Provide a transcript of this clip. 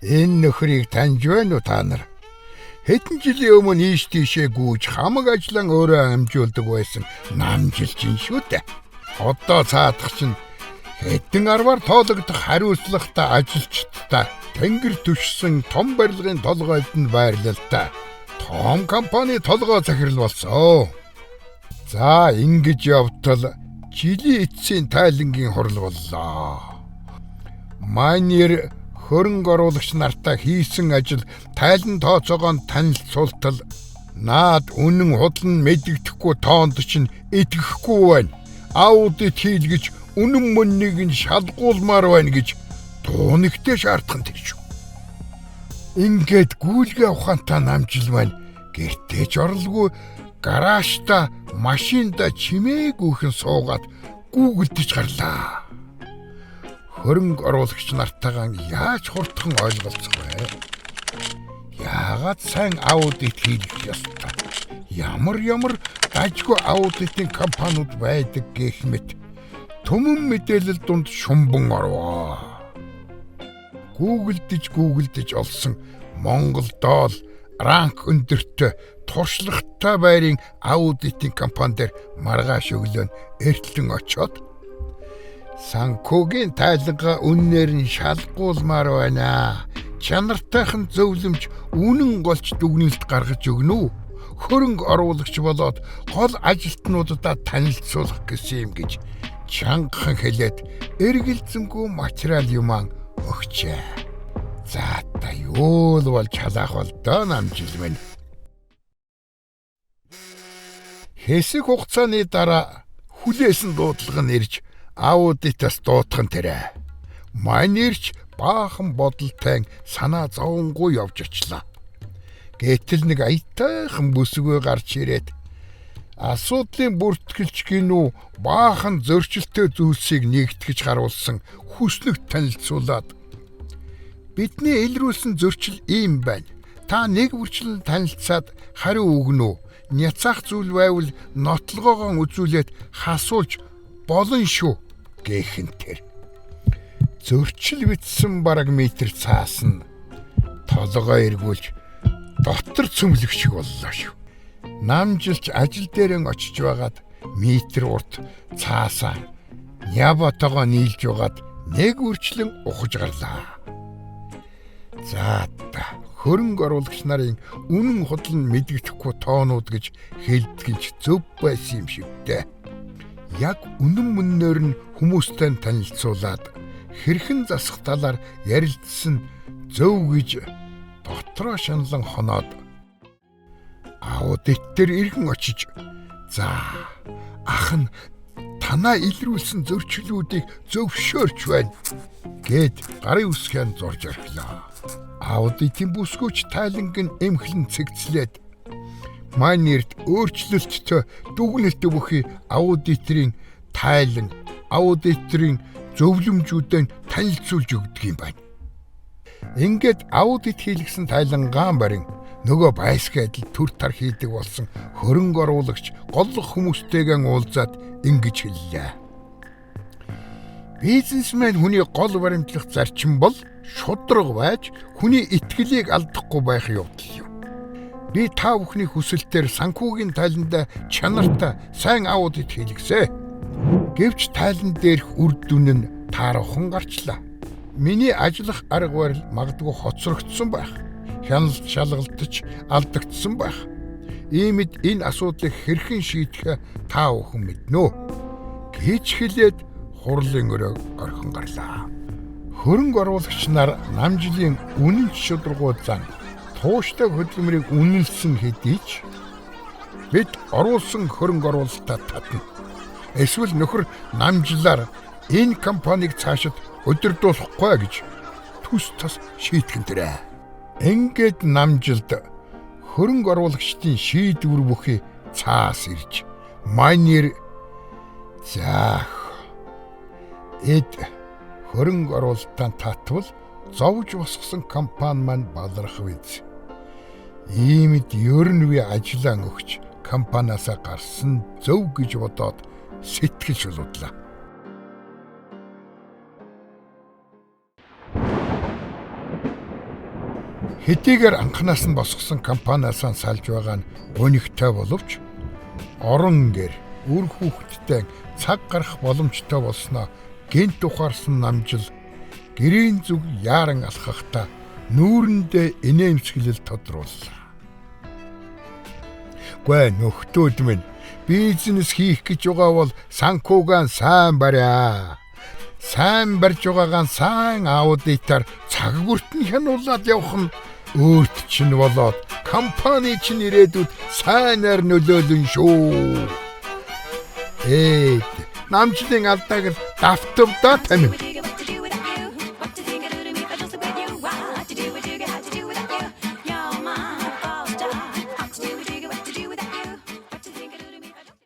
Энэ нөхрийг таньж байна уу та нар? Хэдэн жилийн өмнө ийш тийшээ гүйж хамаг ажлан өөрөө амжуулдаг байсан намжилчин шүү дээ. Одоо цаадах чинь хэдэн арваар тоологдох хариуцлагатай ажилчдаа тэнгэр түшсэн том барилгын толгойд нь байрлалтай том компани толгой захирал болсон. За ингэж явтал жилийн эцсийн тайлангийн хурал боллоо. Майнер хөрөнгө оруулагч нартай хийсэн ажил тайлан тооцоогоо танилцуултал наад үнэн худлан мэддэхгүй тоонд чинь итгэхгүй байна. Аудит хийлгэж үнэн мөннийг нь шалгуулмаар байна гэж туунэгтэй шаардхан тэр шүү. Ингээд гүйлгээ ухаантай намжил байна. Гэртээ ч орлгүй гараажта машинда чимээгүйхэн суугаад гүгэлдэж гарлаа. Хөрөнгө оруулагч нартайгаа яаж хурдхан ойлголцох вэ? Яагаад сайн аудит хийх ёстой? Ямар дажгүй аудитын компаниуд байдаг гэх мэт түмэн мэдээлэл дунд шумбан орвоо. Гүгэлдэж олсон Монгол доол ранк өндөртөө туршлагатай байрын аудитын компани дээр маргааш өглөө эртлэн очоод санхүүгийн тайлангаа үннээр нь шалгуулмаар байна. Чанартайхан зөвлөмж үнэн голч дүгнэлт гаргаж өгнө үү? Хөрөнгө оруулагч болоод гол ажилтнуудаа танилцуулах гэсэн юм гэж чангахан хэлээд эргэлзэнгүй материал юмаа өгчээ. За та юу л болж халаах болдоо намжил минь. Хэсэг хугацааны дараа хүлээсэн дуудлага нь ирж аудитаас дуутхан тэрэ. Майнерч баахан бодолтой санаа зовонгүй явж очлаа. Гэтэл нэг аятайхан бүсгүй гарч ирээд асуудлын бүртгэлч гинүү баахан зөрчилтэй зүйлсийг нэгтгэж харуулсан хүснэг танилцуулаад бидний илрүүлсэн зөрчил ийм байна. Та нэг бүрчлэн танилцаад хариу өгнө үү? Няцаах зүйл байвал нотлогоогоо үзүүлээд хасуулж болно шүү гэхэн тэр. Зөрчил битсэн бараг метр цаасан толгой эргүүлж дотор цөмлөх шиг боллоо шүү. Намжилч ажил дээр очиж байгаад метр урт цаасаа нябатогоо нийлж байгаад нэг үрчлэн ухаж гарлаа. За хөрөнгө оруулагч нарын үнэн худлан мэддэхгүй тоонууд гэж хэлдгийч зөв байсан юм шиг дээ. Яг үнэн мөннөөр нь хүмүүстэй танилцуулаад хэрхэн засах талаар ярилцсан зөв гэж дотроо шаналан хоноод аудит дээр иргэн очиж за ах нь танаа илрүүлсэн зөрчлүүдийг зөвшөөрч байна гэд гарын үсгэн зурж орлоо. Аудитын бүсгүйч тайланг нь эмхлэн цэгцлээд майнерт өөрчлөлттэй дүгнэлт өгөхий аудиторын тайлан аудиторын зөвлөмжүүдэн танилцуулж өгдөг юм байна. Ингээд аудит хийлгсэн тайлангаан барин нөгөө байсгийн адил төр тар хийдэг болсон хөрөнгө оруулагч голлох хүмүүстэйгэн уулзаад ингэж хэллээ. Бизнесмен хүний гол баримтлах зарчим бол шудраг байж хүний итгэлийг алдахгүй байх явдал юм. Би та бүхний хүсэлтээр санхүүгийн тайланда чанартай сайн аудит хийлгэсэ. Гэвч тайлан дээрх үр дүн нь таарахын гарчлаа. Миний ажиллах арга барил магадгүй хоцрогдсон байх. Хяналт шалгалтч алдагдсан байх. Иймд энэ асуудлыг хэрхэн шийдэх та бүхэн мэднэ. Гэж хэлээд хурлын өрөө орхин гарлаа. Хөрөнгө оруулагч нар намжилын үнэн шударгууд зан тууштай хөдөлмөрийг үнэлсэн хэдий ч бид оруулсан хөрөнгө оруулалтаа татна. Эсвэл нөхөр намжлаар энэ компанийг цаашид удирдуулахгүй гэж төс тас шийтгэн тэрэ. Ингээд намжилд хөрөнгө оруулагчдын шийдвэр бүхий цаас ирж майнер заах эд хөрөнгө оруулалтаа татвал зовж босгосон компани маань баларх биз. Иймд ерөнхий ажиллаа өгч компаниасаа гарсан зөв гэж бодоод сэтгэл шулуудлаа. Хэдийгээр анханаас нь босгосон компаниасаа салж байгаа нь гонигтой боловч орон гэр үр хүүхэдтэй цаг гарах боломжтой болсноо гэнт ухаарсан намжил гэрийн зүг яаран алхахта нүүрэндээ инээмсэглэл тодрууллаа. Гүй нөхдөөд минь бизнес хийх гэж байгаа бол санхугаа сайн бариа. Сайн барьж байгаагаа сайн аудитаар цаг бүртэн хянуулаад явах нь өөрт чинь болоод компани чинь ирээдүйд сайнаар нөлөөлнө шүү. Намжлын алдааг л давтав да тамин.